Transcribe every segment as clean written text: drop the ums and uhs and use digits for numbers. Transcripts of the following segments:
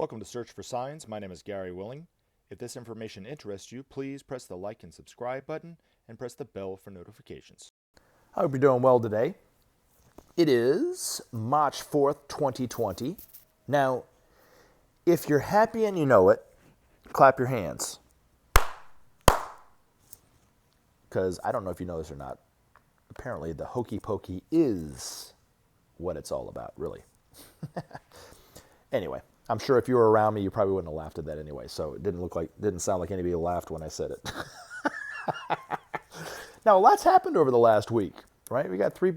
Welcome to Search for Signs. My name is Gary Willing. If this information interests you, please press the like and subscribe button and press the bell for notifications. I hope you're doing well today. It is March 4th, 2020. Now, if you're happy and you know it, clap your hands. Because I don't know if you know this or not. Apparently, the hokey pokey is what it's all about, really. Anyway, I'm sure if you were around me, you probably wouldn't have laughed at that anyway. So it didn't sound like anybody laughed when I said it. Now, a lot's happened over the last week, right? We got three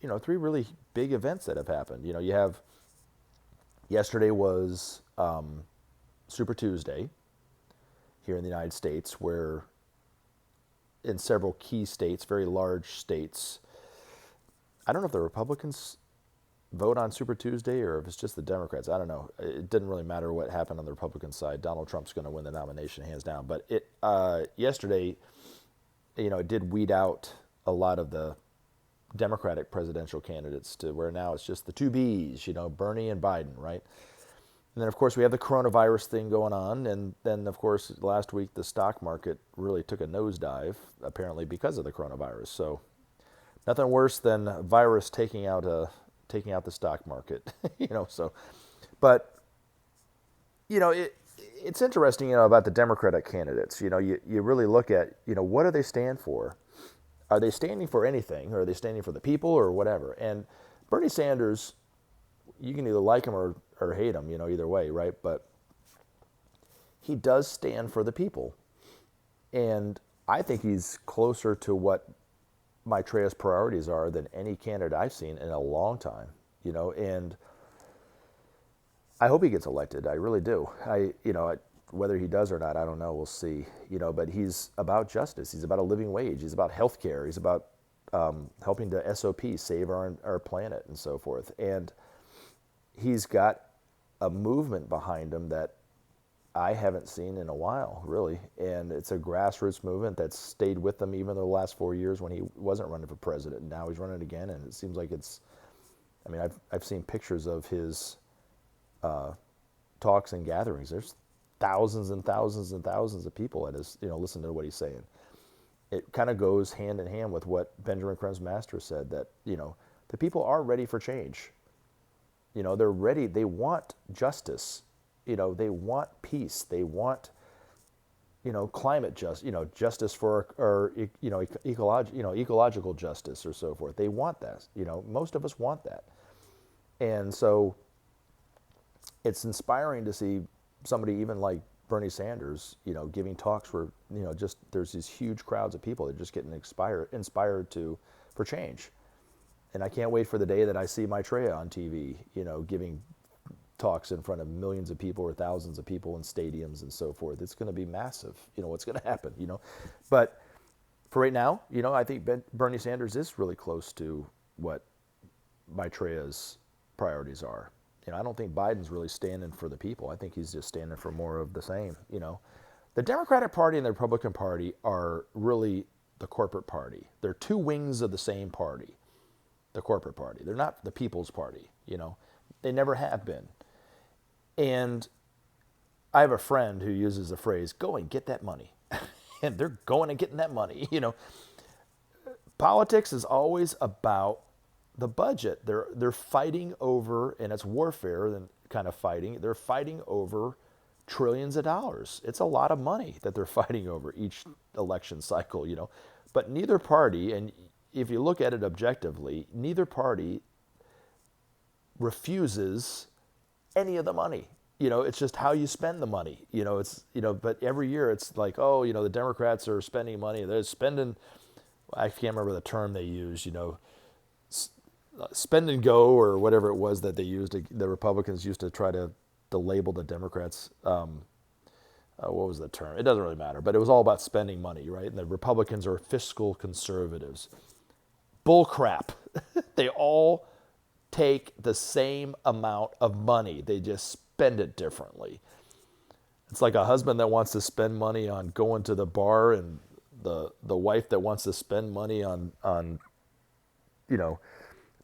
really big events that have happened. You have yesterday was Super Tuesday here in the United States, where in several key states, very large states, I don't know if the Republicans vote on Super Tuesday or if it's just the Democrats. I don't know. It didn't really matter what happened on the Republican side. Donald Trump's going to win the nomination hands down. But yesterday, it did weed out a lot of the Democratic presidential candidates to where now it's just the two Bs, Bernie and Biden, right? And then, of course, we have the coronavirus thing going on. And then, of course, last week, the stock market really took a nosedive, apparently because of the coronavirus. So nothing worse than a virus taking out the stock market, But, it's interesting, about the Democratic candidates. You really look at, what do they stand for? Are they standing for anything? Or are they standing for the people or whatever? And Bernie Sanders, you can either like him or hate him, either way, right? But he does stand for the people. And I think he's closer to what Maitreya's priorities are than any candidate I've seen in a long time, and I hope he gets elected. I really do. Whether he does or not, I don't know. We'll see. But he's about justice. He's about a living wage. He's about health care. He's about helping the SOP save our planet and so forth. And he's got a movement behind him that I haven't seen in a while, really. And it's a grassroots movement that's stayed with him even the last 4 years when he wasn't running for president. And now he's running again, and it seems like I've seen pictures of his talks and gatherings. There's thousands and thousands and thousands of people at his, listen to what he's saying. It kind of goes hand in hand with what Benjamin Creme's master said, that, the people are ready for change. They're ready. They want justice. They want peace. They want, climate justice for, ecological justice or so forth. They want that. Most of us want that. And so it's inspiring to see somebody even like Bernie Sanders, giving talks where, just there's these huge crowds of people that are just getting inspired for change. And I can't wait for the day that I see Maitreya on TV, giving talks in front of millions of people or thousands of people in stadiums and so forth. It's going to be massive, what's going to happen, But for right now, I think Bernie Sanders is really close to what Maitreya's priorities are. I don't think Biden's really standing for the people. I think he's just standing for more of the same, The Democratic Party and the Republican Party are really the corporate party. They're two wings of the same party, the corporate party. They're not the people's party, They never have been. And I have a friend who uses the phrase, go and get that money. And they're going and getting that money, Politics is always about the budget. They're fighting over, and it's warfare and kind of fighting. They're fighting over trillions of dollars. It's a lot of money that they're fighting over each election cycle, But neither party, and if you look at it objectively, neither party refuses any of the money. It's just how you spend the money. But every year it's like, the Democrats are spending money. They're spending, I can't remember the term they use, spend and go or whatever it was that they used. The Republicans used to try to label the Democrats. What was the term? It doesn't really matter, but it was all about spending money, right? And the Republicans are fiscal conservatives. Bull crap. They all take the same amount of money. They just spend it differently. It's like a husband that wants to spend money on going to the bar and the wife that wants to spend money on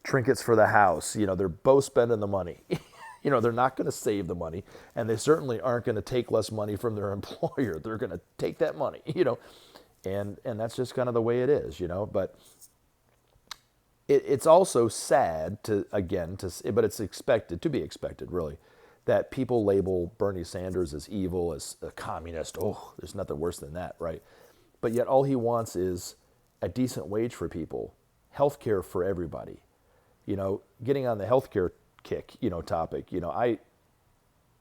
trinkets for the house. They're both spending the money. They're not going to save the money, and they certainly aren't going to take less money from their employer. They're going to take that money, and that's just kind of the way it is, But it's also sad but it's expected to be expected, really, that people label Bernie Sanders as evil, as a communist. Oh, there's nothing worse than that, right? But yet all he wants is a decent wage for people, health care for everybody. Getting on the healthcare kick, topic,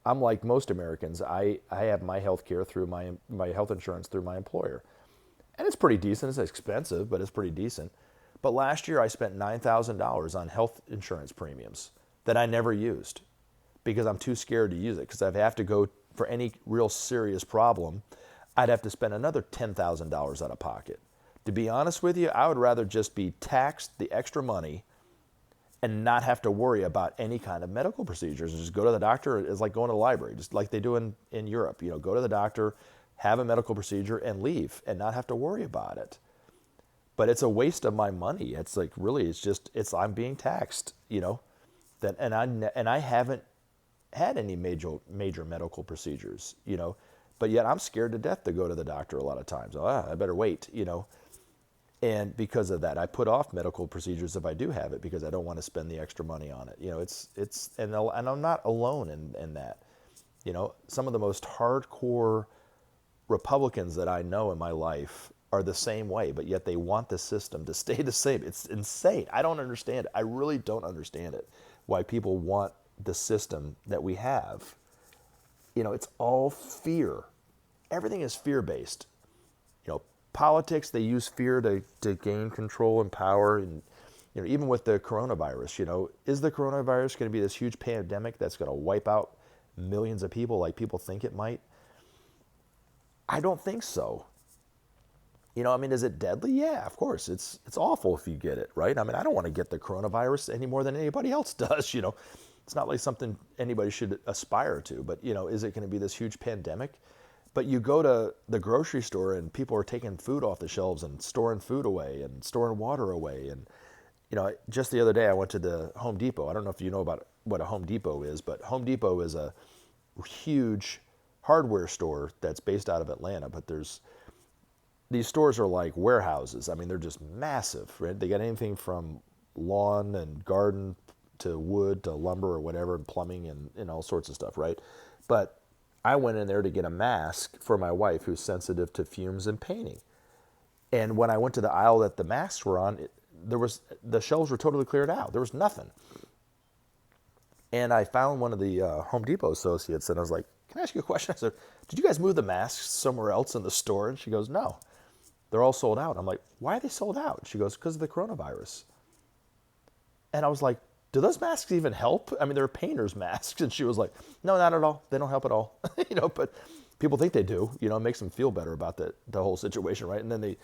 I'm like most Americans. I have my health care through my health insurance through my employer. And it's pretty decent. It's expensive, but it's pretty decent. But last year I spent $9,000 on health insurance premiums that I never used because I'm too scared to use it. Because I'd have to go for any real serious problem, I'd have to spend another $10,000 out of pocket. To be honest with you, I would rather just be taxed the extra money and not have to worry about any kind of medical procedures. Just go to the doctor. It's like going to the library, just like they do in Europe. Go to the doctor, have a medical procedure, and leave, and not have to worry about it. But it's a waste of my money. It's like, really, I'm being taxed, and I haven't had any major medical procedures, but yet I'm scared to death to go to the doctor a lot of times. I better wait, And because of that, I put off medical procedures if I do have it because I don't want to spend the extra money on it. And I'm not alone in that. Some of the most hardcore Republicans that I know in my life are the same way, but yet they want the system to stay the same. It's insane. I don't understand it. I really don't understand it. Why people want the system that we have. It's all fear. Everything is fear-based. Politics, they use fear to gain control and power. And even with the coronavirus, is the coronavirus going to be this huge pandemic that's going to wipe out millions of people like people think it might? I don't think so. Is it deadly? Yeah, of course. It's awful if you get it, right? I don't want to get the coronavirus any more than anybody else does, It's not like something anybody should aspire to, but, is it going to be this huge pandemic? But you go to the grocery store and people are taking food off the shelves and storing food away and storing water away. And, just the other day I went to the Home Depot. I don't know if you know about what a Home Depot is, but Home Depot is a huge hardware store that's based out of Atlanta. But these stores are like warehouses. They're just massive, right? They got anything from lawn and garden to wood to lumber or whatever, and plumbing and all sorts of stuff, right? But I went in there to get a mask for my wife who's sensitive to fumes and painting. And when I went to the aisle that the masks were on, the shelves were totally cleared out. There was nothing. And I found one of the Home Depot associates, and I was like, "Can I ask you a question?" I said, "Did you guys move the masks somewhere else in the store?" And she goes, "No, they're all sold out." I'm like, "Why are they sold out?" She goes, "Because of the coronavirus." And I was like, "Do those masks even help?" They're painter's masks. And she was like, "No, not at all. They don't help at all." But people think they do. It makes them feel better about the whole situation, right? And then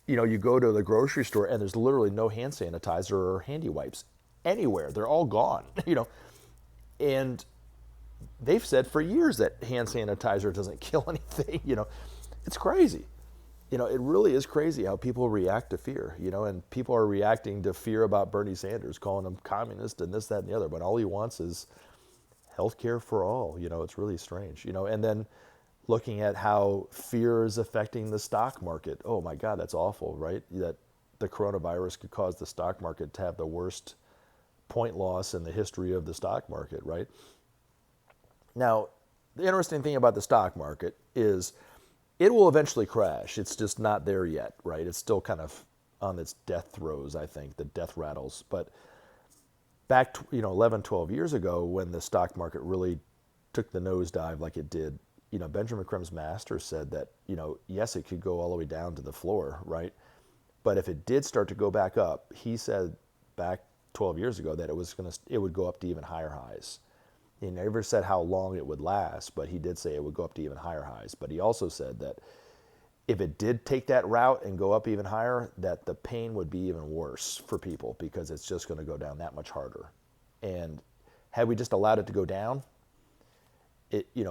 you go to the grocery store and there's literally no hand sanitizer or handy wipes anywhere. They're all gone, And they've said for years that hand sanitizer doesn't kill anything, It's crazy. It really is crazy how people react to fear, and people are reacting to fear about Bernie Sanders, calling him communist and this, that, and the other. But all he wants is health care for all. It's really strange, And then looking at how fear is affecting the stock market. Oh my God, that's awful, right? That the coronavirus could cause the stock market to have the worst point loss in the history of the stock market, right? Now, the interesting thing about the stock market is it will eventually crash. It's just not there yet, right? It's still kind of on its death throes, I think, the death rattles. But back, 11, 12 years ago, when the stock market really took the nosedive like it did, Benjamin Creme's master said that, yes, it could go all the way down to the floor, right? But if it did start to go back up, he said back 12 years ago that it would go up to even higher highs. He never said how long it would last, but he did say it would go up to even higher highs. But he also said that if it did take that route and go up even higher, that the pain would be even worse for people because it's just going to go down that much harder. And had we just allowed it to go down,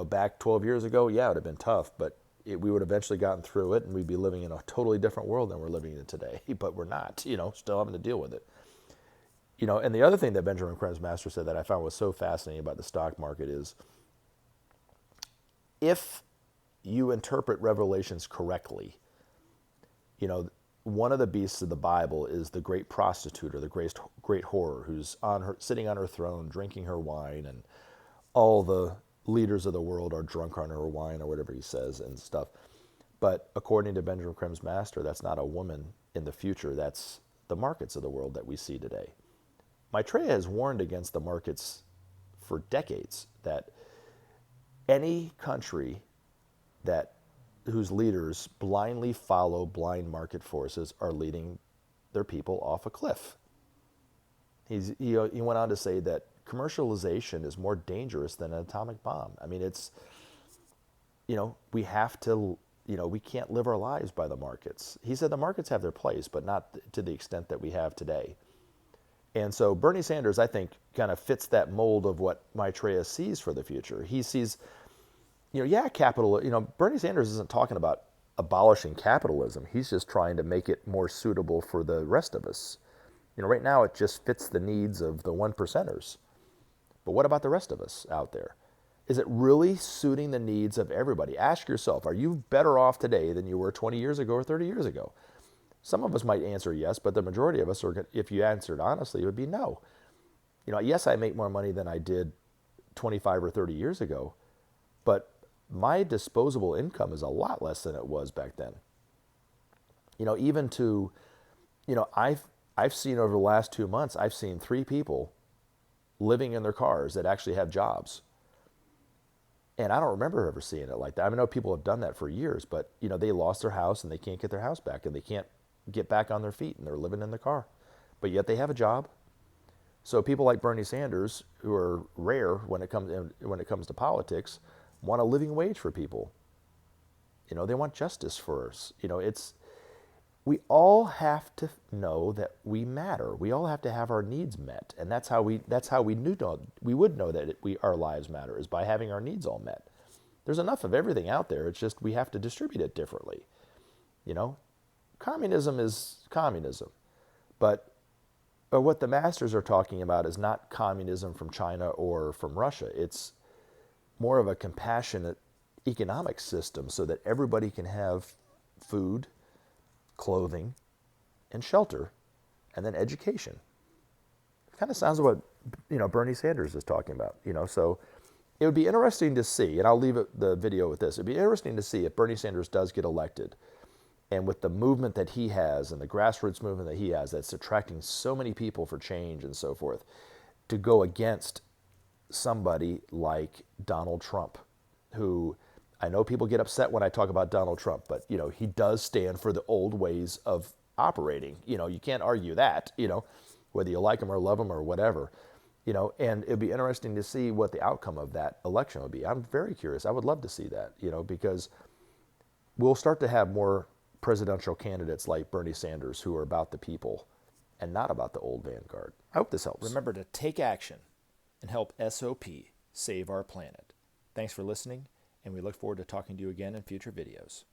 back 12 years ago, yeah, it would have been tough, but we would have eventually gotten through it and we'd be living in a totally different world than we're living in today. But we're not, still having to deal with it. And the other thing that Benjamin Creme's master said that I found was so fascinating about the stock market is, if you interpret Revelations correctly, one of the beasts of the Bible is the great prostitute or the great whore who's sitting on her throne, drinking her wine, and all the leaders of the world are drunk on her wine or whatever he says and stuff. But according to Benjamin Creme's master, that's not a woman in the future. That's the markets of the world that we see today. Maitreya has warned against the markets for decades, that any country whose leaders blindly follow blind market forces are leading their people off a cliff. He went on to say that commercialization is more dangerous than an atomic bomb. I mean, we have to, we can't live our lives by the markets. He said the markets have their place, but not to the extent that we have today. And so Bernie Sanders, I think, kind of fits that mold of what Maitreya sees for the future. He sees, capital, Bernie Sanders isn't talking about abolishing capitalism. He's just trying to make it more suitable for the rest of us. Right now it just fits the needs of the one percenters. But what about the rest of us out there? Is it really suiting the needs of everybody? Ask yourself, are you better off today than you were 20 years ago or 30 years ago? Some of us might answer yes, but the majority of us, if you answered honestly, it would be no. Yes, I make more money than I did 25 or 30 years ago, but my disposable income is a lot less than it was back then. I've seen over the last 2 months, I've seen 3 people living in their cars that actually have jobs. And I don't remember ever seeing it like that. I know people have done that for years, but they lost their house and they can't get their house back and they can't get back on their feet and they're living in their car. But yet they have a job. So people like Bernie Sanders, who are rare when it comes to politics, want a living wage for people. They want justice for us. We all have to know that we matter. We all have to have our needs met, and that's how we would know that our lives matter, is by having our needs all met. There's enough of everything out there. It's just we have to distribute it differently. Communism is communism, but what the masters are talking about is not communism from China or from Russia. It's more of a compassionate economic system so that everybody can have food, clothing, and shelter, and then education. It kind of sounds like what Bernie Sanders is talking about. So it would be interesting to see, and I'll leave the video with this. It'd be interesting to see if Bernie Sanders does get elected, and with the movement that he has and the grassroots movement that he has, that's attracting so many people for change and so forth, to go against somebody like Donald Trump, who, I know people get upset when I talk about Donald Trump, but he does stand for the old ways of operating. You can't argue that, whether you like him or love him or whatever. And it'd be interesting to see what the outcome of that election would be. I'm very curious. I would love to see that, because we'll start to have more presidential candidates like Bernie Sanders who are about the people and not about the old vanguard. I hope this helps. Remember to take action and help SOP save our planet. Thanks for listening, and we look forward to talking to you again in future videos.